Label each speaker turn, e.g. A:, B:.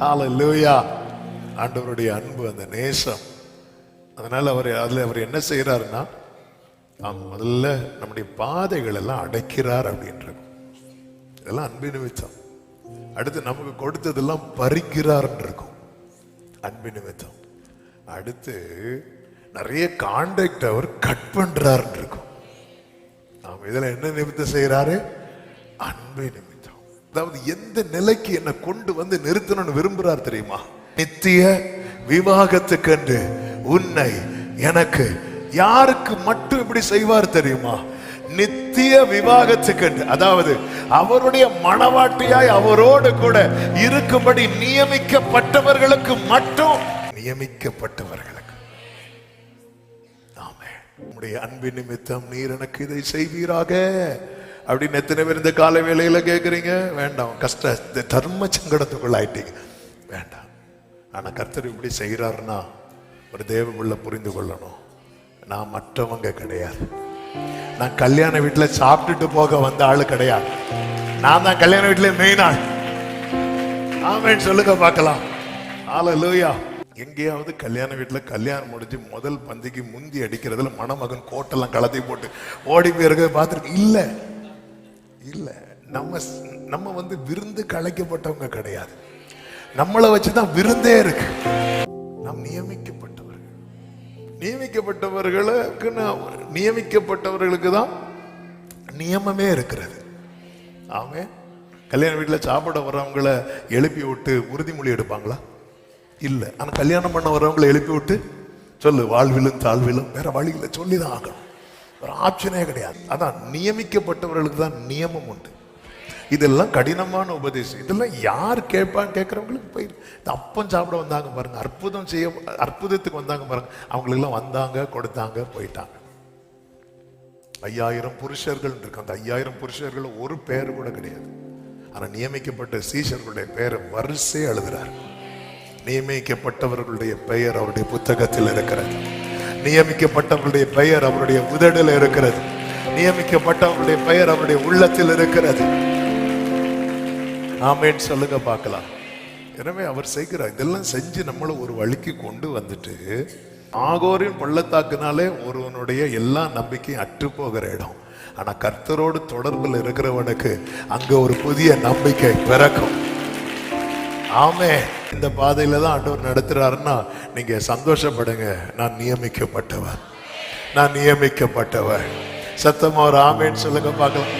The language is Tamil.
A: ஹல்லேலூயா. ஆண்டவருடைய அன்பு, அந்த நேசம். அதனால அவர் என்ன செய்யறாருன்னா, முதல்ல நம்முடைய பாதைகள் எல்லாம் அடைக்கிறார் அப்படின்றது. இதெல்லாம் அன்பின் நிமித்தம். அடுத்து நமக்கு கொடுத்ததெல்லாம் பறிக்கிறார் இருக்கும், அன்பின் நிமித்தம். அடுத்து நிறைய கான்டாக்ட் அவர் கட் பண்றார் இருக்கும். நாம இதெல்லாம் என்ன நிமித்தம் செய்யறாரு? அன்பை நிமித்தம். அதாவது எந்த நிலைக்கு என்ன கொண்டு வந்து நிறுத்தணும்னு விரும்புறார் தெரியுமா? நித்திய விவாகத்துக்கென்று உன்னை எனக்கு. யாருக்கு மட்டும் இப்படி செய்வார் தெரியுமா? நித்திய விவாகத்துக்கென்று, அதாவது அவருடைய மணவாட்டியாய் அவரோடு கூட இருக்கும்படி நியமிக்கப்பட்டவர்களுக்கு மட்டும். நியமிக்கப்பட்டவர்களுக்கு. ஆமென். உம்முடைய அன்பின் நிமித்தம் நீர் எனக்கு இதை செய்வீராக அப்படின்னு எத்தனை பேர் இந்த கால வேளையில கேட்குறீங்க? வேண்டாம், கஷ்ட தர்ம சங்கடத்துக்குள்ள ஆயிட்டீங்க, வேண்டாம். ஆனா கர்த்தர் இப்படி செய்யறாருன்னா ஒரு தேவ உள்ள புரிந்து கொள்ளணும். நான் மற்றவங்க கிடையாது. நான் கல்யாண வீட்டுல சாப்பிட்டுட்டு போக வந்த ஆளு கிடையாது. நான் தான் கல்யாண வீட்டுல மெயின் ஆள். ஆமென் சொல்லுங்க பார்க்கலாம். ஹல்லேலூயா. எங்கேயாவது கல்யாண வீட்டுல கல்யாணம் முடிஞ்சு முதல் பந்திக்கு முந்தி அடிக்கிறதுல மணமகன் கோட்டெல்லாம் கலத்தி போட்டு ஓடி போயிருக்க பார்த்துருக்கு? இல்ல இல்ல. நம்ம வந்து விருந்து கலைக்கப்பட்டவங்க கிடையாது. நம்மளை வச்சுதான் விருந்தே இருக்கு. நாம் நியமிக்கப்பட்டவர்களுக்கு தான் நியமமே இருக்கிறது. ஆமே. கல்யாண வீட்டில் சாப்பிட வர்றவங்களை எழுப்பி விட்டு உறுதிமொழி எடுப்பாங்களா? இல்லை. ஆனால் கல்யாணம் பண்ண வர்றவங்களை எழுப்பி விட்டு சொல்லு வாழ்விலும் தாழ்விலும் வேற வழிகளை சொல்லிதான் ஆகணும். ஒரு ஆப்ஷனே கிடையாது. அதான் நியமிக்கப்பட்டவர்களுக்கு தான் நியமம் உண்டு. இதெல்லாம் கடினமான உபதேசம். இதெல்லாம் யார் கேட்கறவங்களுக்கு போயிரு. அப்பம் சாப்பிட வந்தாங்க பாருங்க, அற்புதத்துக்கு வந்தாங்க பாருங்க, அவங்களுக்கெல்லாம் வந்தாங்க, கொடுத்தாங்க, போயிட்டாங்க. 5000 புருஷர்கள் இருக்கு. அந்த 5000 புருஷர்கள் ஒரு பேர் கூட கிடையாது. ஆனா நியமிக்கப்பட்ட சீஷர்களுடைய பெயரை வரிசை எழுதுறார். நியமிக்கப்பட்டவர்களுடைய பெயர் அவருடைய புத்தகத்தில் இருக்கிறது. நியமிக்கப்பட்டவர்களுடைய பெயர் அவருடைய உதடில் இருக்கிறது. நியமிக்கப்பட்டவர்களுடைய பெயர் அவருடைய உள்ளத்தில் இருக்கிறது. ஆமென் சொல்லுங்க பார்க்கலாம். எனவே அவர் செய்கிறார். இதெல்லாம் செஞ்சு நம்மளை ஒரு வழிக்கு கொண்டு வந்துட்டு, ஆகோரின் பள்ளத்தாக்குனாலே ஒருவனுடைய எல்லா நம்பிக்கையும் அற்று போகிற இடம். ஆனா கர்த்தரோடு தொடர்பில் இருக்கிறவனுக்கு அங்க ஒரு புதிய நம்பிக்கை பிறக்கும். ஆமே. இந்த பாதையில தான் ஆண்டவர் நடத்துறாருன்னா நீங்க சந்தோஷப்படுங்க. நான் நியமிக்கப்பட்டவர், நான் நியமிக்கப்பட்டவர். சத்தமா ஒரு ஆமேன்னு சொல்லுங்க பார்க்கலாம்.